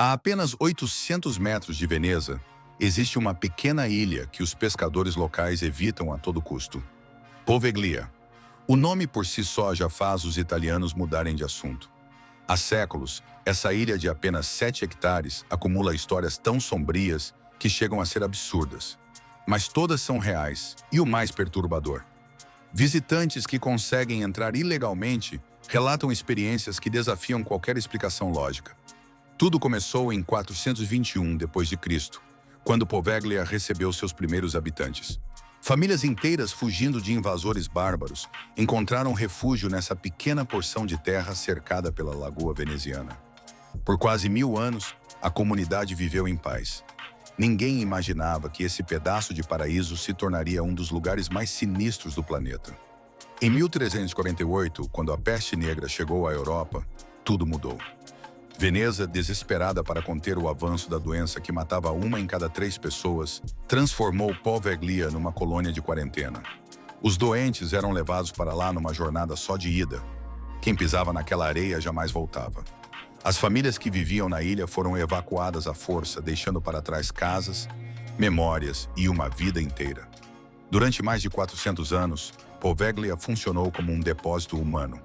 A apenas 800 metros de Veneza, existe uma pequena ilha que os pescadores locais evitam a todo custo. Poveglia. O nome por si só já faz os italianos mudarem de assunto. Há séculos, essa ilha de apenas 7 hectares acumula histórias tão sombrias que chegam a ser absurdas. Mas todas são reais, e o mais perturbador. Visitantes que conseguem entrar ilegalmente relatam experiências que desafiam qualquer explicação lógica. Tudo começou em 421 d.C., quando Poveglia recebeu seus primeiros habitantes. Famílias inteiras fugindo de invasores bárbaros encontraram refúgio nessa pequena porção de terra cercada pela lagoa veneziana. Por quase 1000 anos, a comunidade viveu em paz. Ninguém imaginava que esse pedaço de paraíso se tornaria um dos lugares mais sinistros do planeta. Em 1348, quando a peste negra chegou à Europa, tudo mudou. Veneza, desesperada para conter o avanço da doença que matava 1 em cada 3 pessoas, transformou Poveglia numa colônia de quarentena. Os doentes eram levados para lá numa jornada só de ida. Quem pisava naquela areia jamais voltava. As famílias que viviam na ilha foram evacuadas à força, deixando para trás casas, memórias e uma vida inteira. Durante mais de 400 anos, Poveglia funcionou como um depósito humano,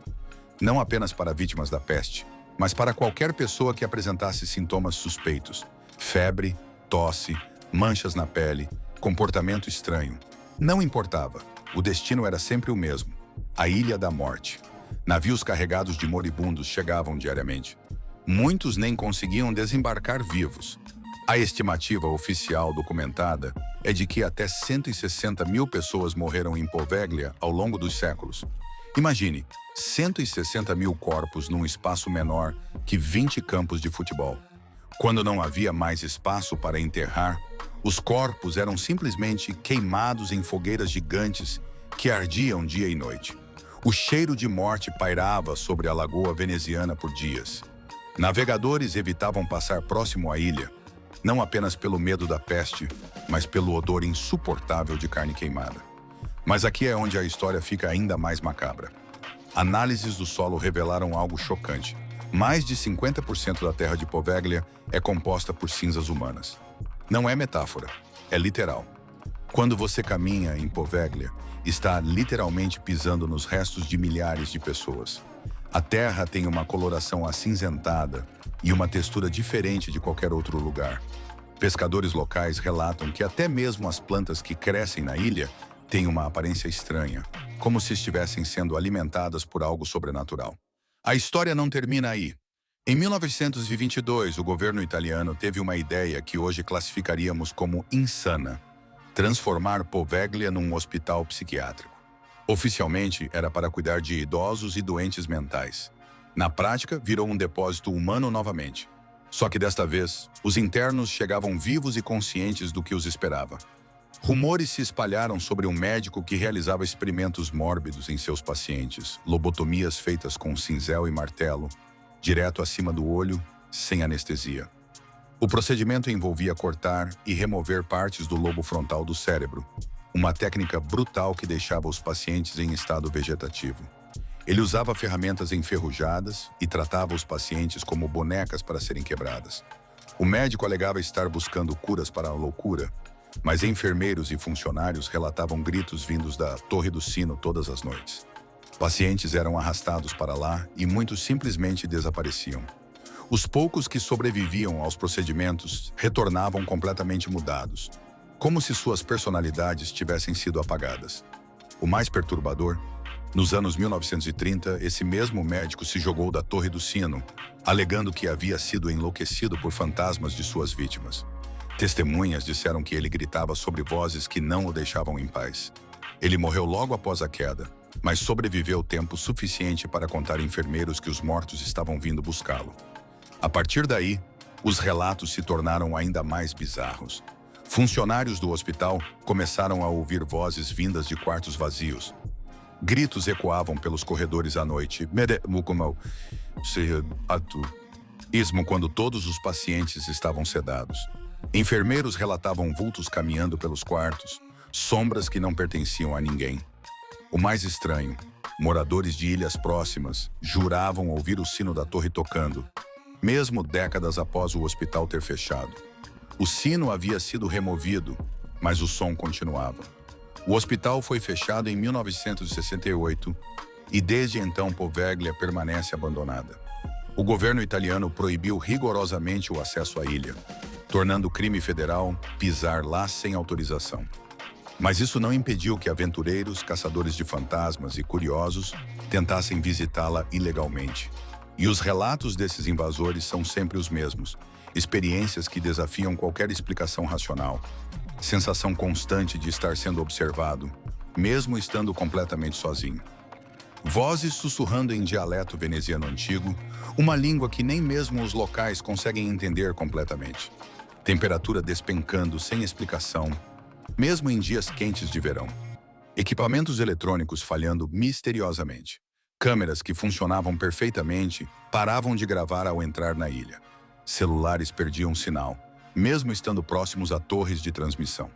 não apenas para vítimas da peste, mas para qualquer pessoa que apresentasse sintomas suspeitos: febre, tosse, manchas na pele, comportamento estranho. Não importava, o destino era sempre o mesmo: a Ilha da Morte. Navios carregados de moribundos chegavam diariamente. Muitos nem conseguiam desembarcar vivos. A estimativa oficial documentada é de que até 160 mil pessoas morreram em Poveglia ao longo dos séculos. Imagine, 160 mil corpos num espaço menor que 20 campos de futebol. Quando não havia mais espaço para enterrar, os corpos eram simplesmente queimados em fogueiras gigantes que ardiam dia e noite. O cheiro de morte pairava sobre a lagoa veneziana por dias. Navegadores evitavam passar próximo à ilha, não apenas pelo medo da peste, mas pelo odor insuportável de carne queimada. Mas aqui é onde a história fica ainda mais macabra. Análises do solo revelaram algo chocante. Mais de 50% da terra de Poveglia é composta por cinzas humanas. Não é metáfora, é literal. Quando você caminha em Poveglia, está literalmente pisando nos restos de milhares de pessoas. A terra tem uma coloração acinzentada e uma textura diferente de qualquer outro lugar. Pescadores locais relatam que até mesmo as plantas que crescem na ilha têm uma aparência estranha, como se estivessem sendo alimentadas por algo sobrenatural. A história não termina aí. Em 1922, o governo italiano teve uma ideia que hoje classificaríamos como insana: transformar Poveglia num hospital psiquiátrico. Oficialmente, era para cuidar de idosos e doentes mentais. Na prática, virou um depósito humano novamente. Só que desta vez, os internos chegavam vivos e conscientes do que os esperava. Rumores se espalharam sobre um médico que realizava experimentos mórbidos em seus pacientes, lobotomias feitas com cinzel e martelo, direto acima do olho, sem anestesia. O procedimento envolvia cortar e remover partes do lobo frontal do cérebro, uma técnica brutal que deixava os pacientes em estado vegetativo. Ele usava ferramentas enferrujadas e tratava os pacientes como bonecas para serem quebradas. O médico alegava estar buscando curas para a loucura, mas enfermeiros e funcionários relatavam gritos vindos da Torre do Sino todas as noites. Pacientes eram arrastados para lá e muitos simplesmente desapareciam. Os poucos que sobreviviam aos procedimentos retornavam completamente mudados, como se suas personalidades tivessem sido apagadas. O mais perturbador: nos anos 1930, esse mesmo médico se jogou da Torre do Sino, alegando que havia sido enlouquecido por fantasmas de suas vítimas. Testemunhas disseram que ele gritava sobre vozes que não o deixavam em paz. Ele morreu logo após a queda, mas sobreviveu tempo suficiente para contar a enfermeiros que os mortos estavam vindo buscá-lo. A partir daí, os relatos se tornaram ainda mais bizarros. Funcionários do hospital começaram a ouvir vozes vindas de quartos vazios. Gritos ecoavam pelos corredores à noite, mesmo quando todos os pacientes estavam sedados. Enfermeiros relatavam vultos caminhando pelos quartos, sombras que não pertenciam a ninguém. O mais estranho: moradores de ilhas próximas juravam ouvir o sino da torre tocando, mesmo décadas após o hospital ter fechado. O sino havia sido removido, mas o som continuava. O hospital foi fechado em 1968 e desde então Poveglia permanece abandonada. O governo italiano proibiu rigorosamente o acesso à ilha, tornando crime federal pisar lá sem autorização. Mas isso não impediu que aventureiros, caçadores de fantasmas e curiosos tentassem visitá-la ilegalmente. E os relatos desses invasores são sempre os mesmos: experiências que desafiam qualquer explicação racional, sensação constante de estar sendo observado, mesmo estando completamente sozinho. Vozes sussurrando em dialeto veneziano antigo, uma língua que nem mesmo os locais conseguem entender completamente. Temperatura despencando sem explicação, mesmo em dias quentes de verão. Equipamentos eletrônicos falhando misteriosamente. Câmeras que funcionavam perfeitamente paravam de gravar ao entrar na ilha. Celulares perdiam sinal, mesmo estando próximos a torres de transmissão.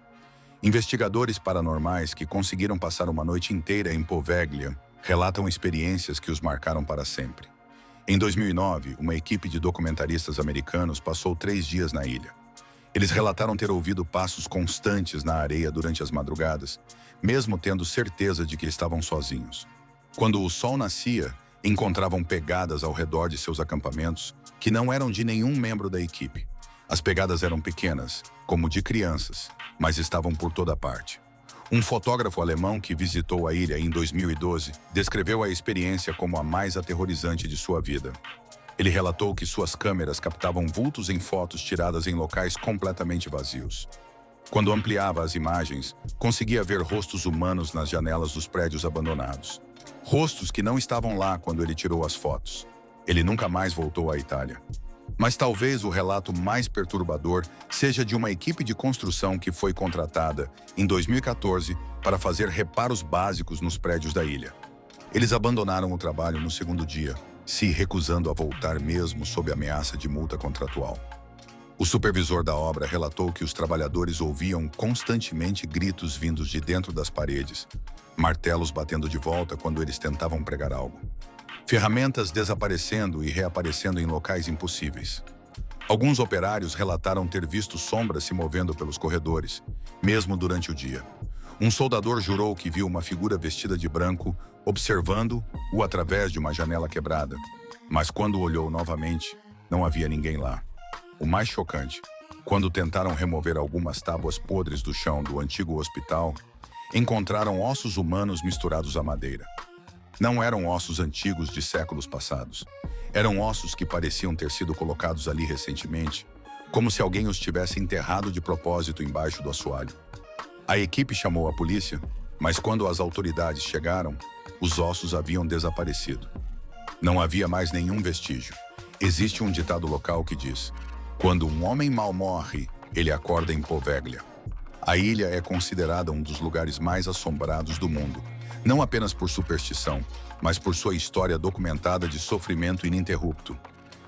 Investigadores paranormais que conseguiram passar uma noite inteira em Poveglia relatam experiências que os marcaram para sempre. Em 2009, uma equipe de documentaristas americanos passou 3 dias na ilha. Eles relataram ter ouvido passos constantes na areia durante as madrugadas, mesmo tendo certeza de que estavam sozinhos. Quando o sol nascia, encontravam pegadas ao redor de seus acampamentos que não eram de nenhum membro da equipe. As pegadas eram pequenas, como de crianças, mas estavam por toda parte. Um fotógrafo alemão que visitou a ilha em 2012 descreveu a experiência como a mais aterrorizante de sua vida. Ele relatou que suas câmeras captavam vultos em fotos tiradas em locais completamente vazios. Quando ampliava as imagens, conseguia ver rostos humanos nas janelas dos prédios abandonados. Rostos que não estavam lá quando ele tirou as fotos. Ele nunca mais voltou à Itália. Mas talvez o relato mais perturbador seja de uma equipe de construção que foi contratada em 2014 para fazer reparos básicos nos prédios da ilha. Eles abandonaram o trabalho no segundo dia, se recusando a voltar mesmo sob ameaça de multa contratual. O supervisor da obra relatou que os trabalhadores ouviam constantemente gritos vindos de dentro das paredes, martelos batendo de volta quando eles tentavam pregar algo. Ferramentas desaparecendo e reaparecendo em locais impossíveis. Alguns operários relataram ter visto sombras se movendo pelos corredores, mesmo durante o dia. Um soldador jurou que viu uma figura vestida de branco, observando-o através de uma janela quebrada. Mas quando olhou novamente, não havia ninguém lá. O mais chocante, quando tentaram remover algumas tábuas podres do chão do antigo hospital, encontraram ossos humanos misturados à madeira. Não eram ossos antigos de séculos passados. Eram ossos que pareciam ter sido colocados ali recentemente, como se alguém os tivesse enterrado de propósito embaixo do assoalho. A equipe chamou a polícia, mas quando as autoridades chegaram, os ossos haviam desaparecido. Não havia mais nenhum vestígio. Existe um ditado local que diz: quando um homem mal morre, ele acorda em Poveglia. A ilha é considerada um dos lugares mais assombrados do mundo, não apenas por superstição, mas por sua história documentada de sofrimento ininterrupto.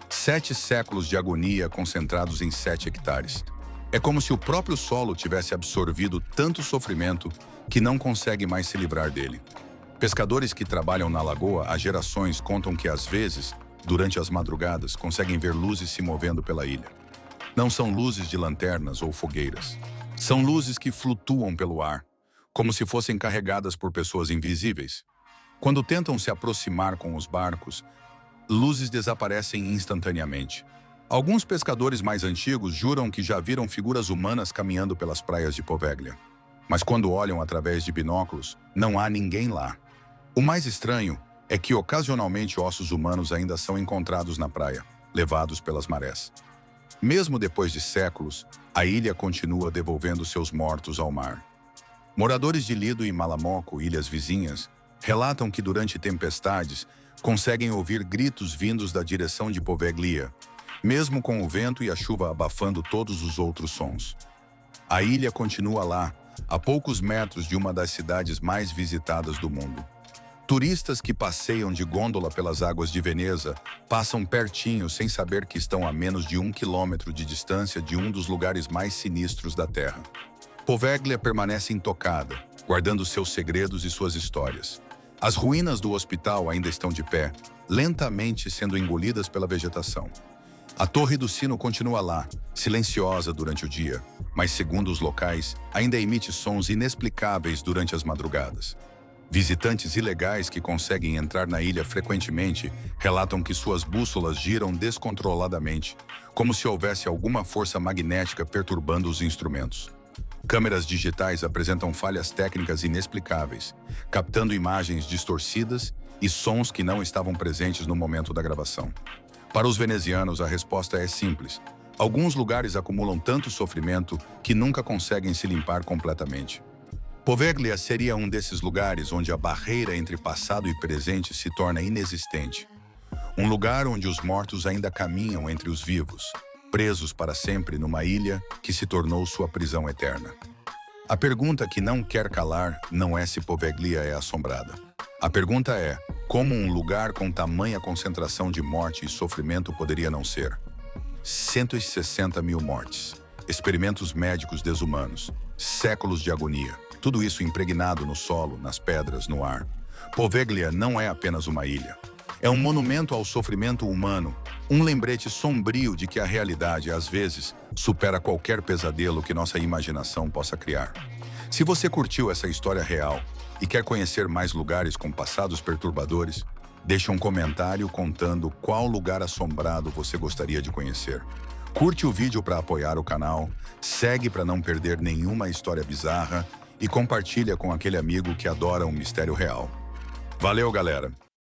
7 séculos de agonia concentrados em 7 hectares. É como se o próprio solo tivesse absorvido tanto sofrimento que não consegue mais se livrar dele. Pescadores que trabalham na lagoa há gerações contam que, às vezes, durante as madrugadas, conseguem ver luzes se movendo pela ilha. Não são luzes de lanternas ou fogueiras. São luzes que flutuam pelo ar, como se fossem carregadas por pessoas invisíveis. Quando tentam se aproximar com os barcos, luzes desaparecem instantaneamente. Alguns pescadores mais antigos juram que já viram figuras humanas caminhando pelas praias de Poveglia. Mas quando olham através de binóculos, não há ninguém lá. O mais estranho é que ocasionalmente ossos humanos ainda são encontrados na praia, levados pelas marés. Mesmo depois de séculos, a ilha continua devolvendo seus mortos ao mar. Moradores de Lido e Malamoco, ilhas vizinhas, relatam que durante tempestades conseguem ouvir gritos vindos da direção de Poveglia, mesmo com o vento e a chuva abafando todos os outros sons. A ilha continua lá, a poucos metros de uma das cidades mais visitadas do mundo. Turistas que passeiam de gôndola pelas águas de Veneza passam pertinho sem saber que estão a menos de 1 quilômetro de distância de um dos lugares mais sinistros da Terra. Poveglia permanece intocada, guardando seus segredos e suas histórias. As ruínas do hospital ainda estão de pé, lentamente sendo engolidas pela vegetação. A Torre do Sino continua lá, silenciosa durante o dia, mas segundo os locais, ainda emite sons inexplicáveis durante as madrugadas. Visitantes ilegais que conseguem entrar na ilha frequentemente relatam que suas bússolas giram descontroladamente, como se houvesse alguma força magnética perturbando os instrumentos. Câmeras digitais apresentam falhas técnicas inexplicáveis, captando imagens distorcidas e sons que não estavam presentes no momento da gravação. Para os venezianos, a resposta é simples. Alguns lugares acumulam tanto sofrimento que nunca conseguem se limpar completamente. Poveglia seria um desses lugares onde a barreira entre passado e presente se torna inexistente. Um lugar onde os mortos ainda caminham entre os vivos, presos para sempre numa ilha que se tornou sua prisão eterna. A pergunta que não quer calar não é se Poveglia é assombrada. A pergunta é, como um lugar com tamanha concentração de morte e sofrimento poderia não ser? 160 mil mortes, experimentos médicos desumanos, séculos de agonia, tudo isso impregnado no solo, nas pedras, no ar. Poveglia não é apenas uma ilha. É um monumento ao sofrimento humano, um lembrete sombrio de que a realidade, às vezes, supera qualquer pesadelo que nossa imaginação possa criar. Se você curtiu essa história real e quer conhecer mais lugares com passados perturbadores, deixe um comentário contando qual lugar assombrado você gostaria de conhecer. Curte o vídeo para apoiar o canal, segue para não perder nenhuma história bizarra e compartilha com aquele amigo que adora um mistério real. Valeu, galera!